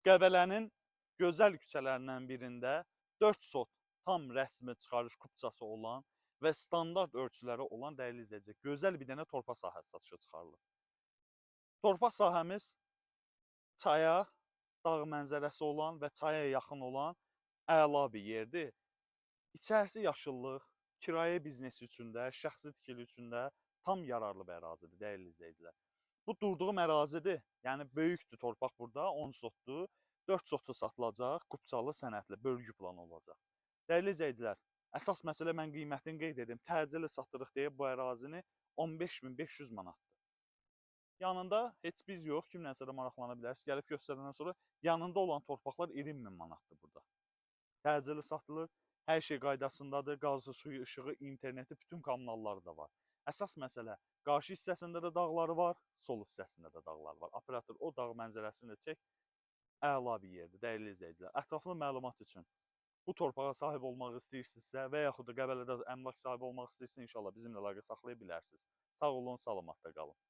Qəbələnin gözəl küçələrindən birində 4 sot tam rəsmi çıxarış kupçası olan və standart ölçüləri olan dəyərli izləyicilər, gözəl bir dənə torpaq sahəsi satışa çıxarılır. Torpaq sahəmiz çaya, dağ mənzərəsi olan və çaya yaxın olan əla bir yerdir. İçərisi yaşıllıq, kirayə biznesi üçün də, şəxsi tikili üçün də tam yararlı bir ərazidir, dəyərli izləyicilər. Bu durduğum ərazidir, yəni böyükdür torpaq burada, 10 sotdur, 4 sotlu satılacaq, kupçalı, sənədli, bölgü planı olacaq. Dəyərli izləyicilər, əsas məsələ mən qiymətini qeyd edim, təcili satırıq deyə bu ərazini 15.500 manatdır. Yanında heç biz yox, kimlənsə də maraqlana bilərsiniz. Gəlib göstərəndən sonra yanında olan torpaqlar 20.000 manatdır burada. Təcili satılır, hər şey qaydasındadır, qazı, suyu, işığı, interneti, bütün kommunalları da var. Əsas məsələ, qarşı hissəsində də dağları var, sol hissəsində də dağlar var. Operator o dağ mənzərəsini də çək, əla bir yerdir, dəyərli izləyicilər. Ətraflı məlumat üçün bu torpağa sahib olmaq istəyirsinizsə və yaxud da Qəbələdə əmlak sahibi olmaq istəyirsinizsə, inşallah bizimlə əlaqə saxlaya bilərsiniz. Sağ olun, salamatda qalın.